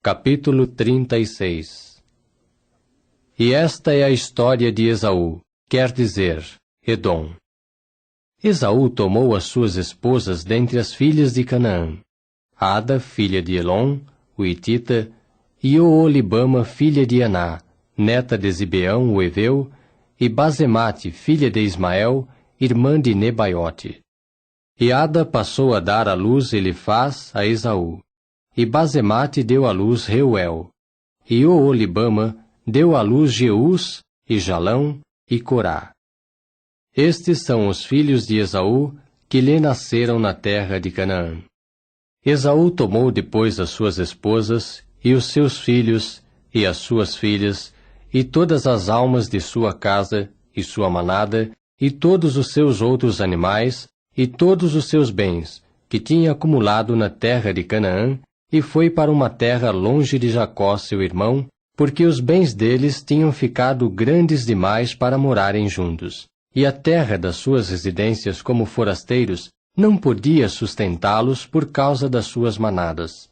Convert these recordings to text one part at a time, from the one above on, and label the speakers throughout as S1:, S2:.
S1: Capítulo 36. E esta é a história de Esaú, quer dizer, Edom. Esaú tomou as suas esposas dentre as filhas de Canaã, Ada, filha de Elon, o Hitita, e Oolibama, filha de Aná, neta de Zibeão, o Eveu, e Basemate, filha de Ismael, irmã de Nebaiote. E Ada passou a dar à luz Elifaz a Esaú. E Basemate deu à luz Reuel. E Oolibama deu à luz Jeús, e Jalão, e Corá. Estes são os filhos de Esaú, que lhe nasceram na terra de Canaã. Esaú tomou depois as suas esposas, e os seus filhos, e as suas filhas, e todas as almas de sua casa, e sua manada, e todos os seus outros animais, e todos os seus bens, que tinha acumulado na terra de Canaã, e foi para uma terra longe de Jacó, seu irmão, porque os bens deles tinham ficado grandes demais para morarem juntos, e a terra das suas residências como forasteiros não podia sustentá-los por causa das suas manadas.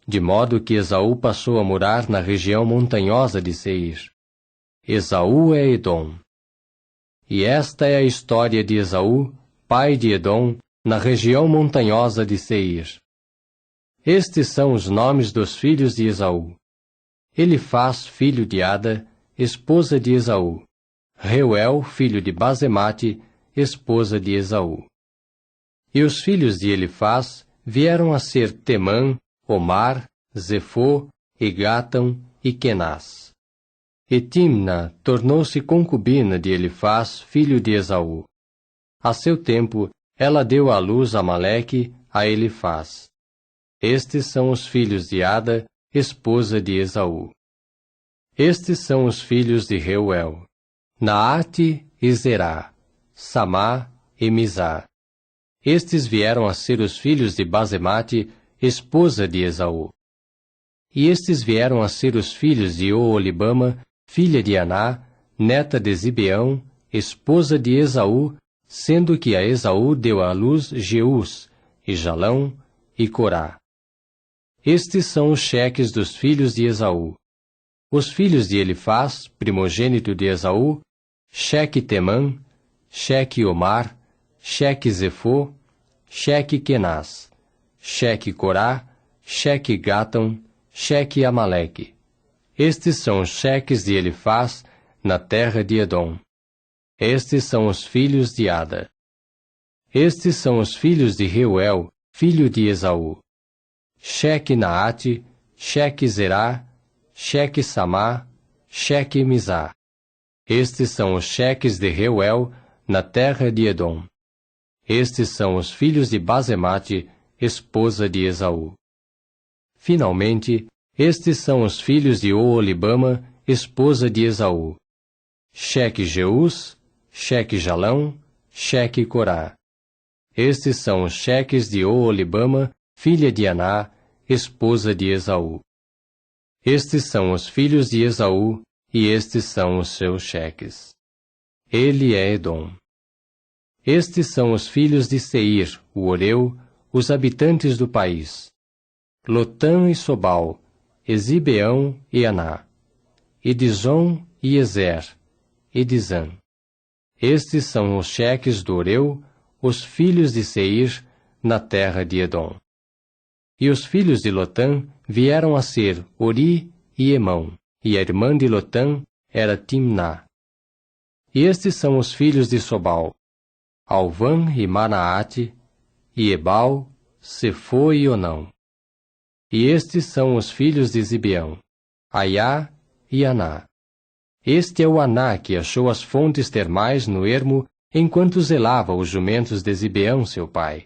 S1: De modo que Esaú passou a morar na região montanhosa de Seir. Esaú é Edom. E esta é a história de Esaú, pai de Edom, na região montanhosa de Seir. Estes são os nomes dos filhos de Esaú. Elifaz, filho de Ada, esposa de Esaú. Reuel, filho de Basemate, esposa de Esaú. E os filhos de Elifaz vieram a ser Temã, Omar, Zefô, e Gátão e Kenaz. E Timna tornou-se concubina de Elifaz, filho de Esaú. A seu tempo, ela deu à luz Amaleque a Elifaz. Estes são os filhos de Ada, esposa de Esaú. Estes são os filhos de Reuel: Naate e Zerá, Samá e Mizá. Estes vieram a ser os filhos de Basemate, esposa de Esaú. E estes vieram a ser os filhos de Oolibama, filha de Aná, neta de Zibeão, esposa de Esaú, sendo que a Esaú deu à luz Jeús, e Jalão, e Corá. Estes são os cheques dos filhos de Esaú. Os filhos de Elifaz, primogênito de Esaú: cheque Temã, cheque Omar, cheque Zefô, cheque Kenaz, cheque Corá, cheque Gátão, cheque Amaleque. Estes são os cheques de Elifaz na terra de Edom. Estes são os filhos de Ada. Estes são os filhos de Reuel, filho de Esaú: cheque Naate, cheque Zerá, cheque Samá, cheque Mizá. Estes são os cheques de Reuel na terra de Edom. Estes são os filhos de Basemate, esposa de Esaú. Finalmente, estes são os filhos de Oolibama, esposa de Esaú: cheque Jeús, cheque Jalão, cheque Corá. Estes são os cheques de Oolibama, filha de Aná, esposa de Esaú. Estes são os filhos de Esaú, e estes são os seus cheques. Ele é Edom. Estes são os filhos de Seir, o Oreu, os habitantes do país: Lotã e Sobal, Zibeão e Aná, e Dizon e Ezer, e Dizã. Estes são os cheques do Oreu, os filhos de Seir, na terra de Edom. E os filhos de Lotã vieram a ser Ori e Emão, e a irmã de Lotã era Timná. E estes são os filhos de Sobal: Alvã e Manaate, e Ebal, Sefô e Onão. E estes são os filhos de Zibeão: Aiá e Aná. Este é o Aná que achou as fontes termais no ermo, enquanto zelava os jumentos de Zibeão, seu pai.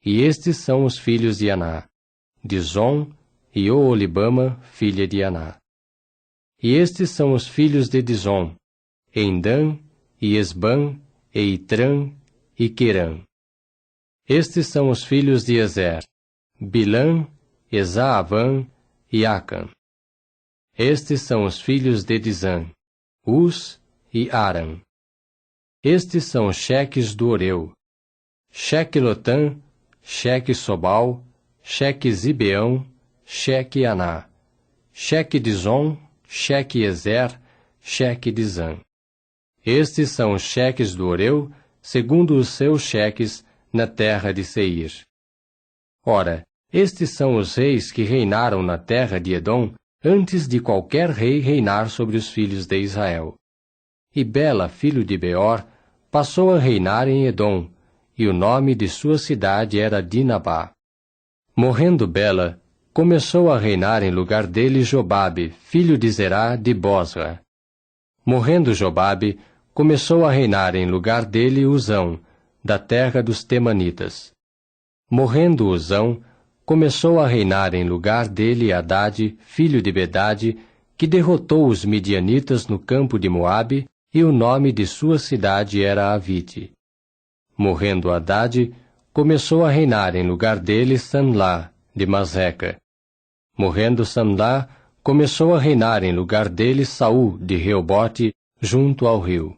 S1: E estes são os filhos de Aná: Dizon e Oolibama, filha de Aná. E estes são os filhos de Dizon: Endã, e Esbã, e Itrã, e Querã. Estes são os filhos de Ezer: Bilã, Esaavã e Acã. Estes são os filhos de Dizã: Uz e Aram. Estes são os cheques do Oreu: cheque Lotã, cheque Sobal, cheque Zibeão, Sheque Aná, Sheque de Zon, Sheque Ezer, Sheque de Zan. Estes são os cheques do Oreu, segundo os seus cheques, na terra de Seir. Ora, estes são os reis que reinaram na terra de Edom, antes de qualquer rei reinar sobre os filhos de Israel. E Bela, filho de Beor, passou a reinar em Edom, e o nome de sua cidade era Dinabá. Morrendo Bela, começou a reinar em lugar dele Jobabe, filho de Zerá de Bosra. Morrendo Jobabe, começou a reinar em lugar dele Uzão, da terra dos Temanitas. Morrendo Uzão, começou a reinar em lugar dele Hadade, filho de Bedade, que derrotou os midianitas no campo de Moabe, e o nome de sua cidade era Avite. Morrendo Hadade, começou a reinar em lugar dele Samlá, de Masreca. Morrendo Samlá, começou a reinar em lugar dele Saul, de Reobote, junto ao rio.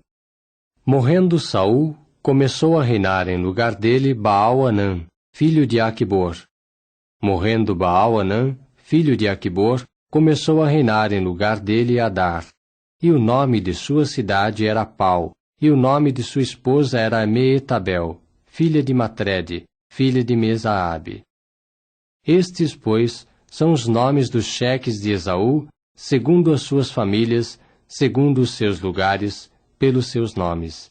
S1: Morrendo Saul, começou a reinar em lugar dele Baal-Anã, filho de Aquibor. Morrendo Baal-Anã, filho de Aquibor, começou a reinar em lugar dele Adar. E o nome de sua cidade era Pau, e o nome de sua esposa era Meetabel, filha de Matrede, filha de Mesaabe. Estes, pois, são os nomes dos cheques de Esaú, segundo as suas famílias, segundo os seus lugares, pelos seus nomes.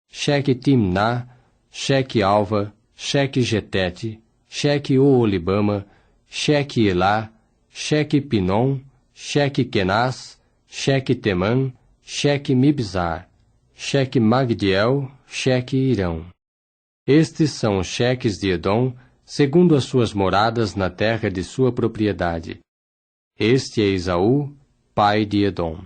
S1: Cheque Timná, cheque Alva, cheque Getete, cheque Oolibama, cheque Elá, cheque Pinom, cheque Kenaz, cheque Temã, cheque Mibzar, cheque Magdiel, cheque Irão. Estes são os cheques de Edom, segundo as suas moradas na terra de sua propriedade. Este é Esaú, pai de Edom.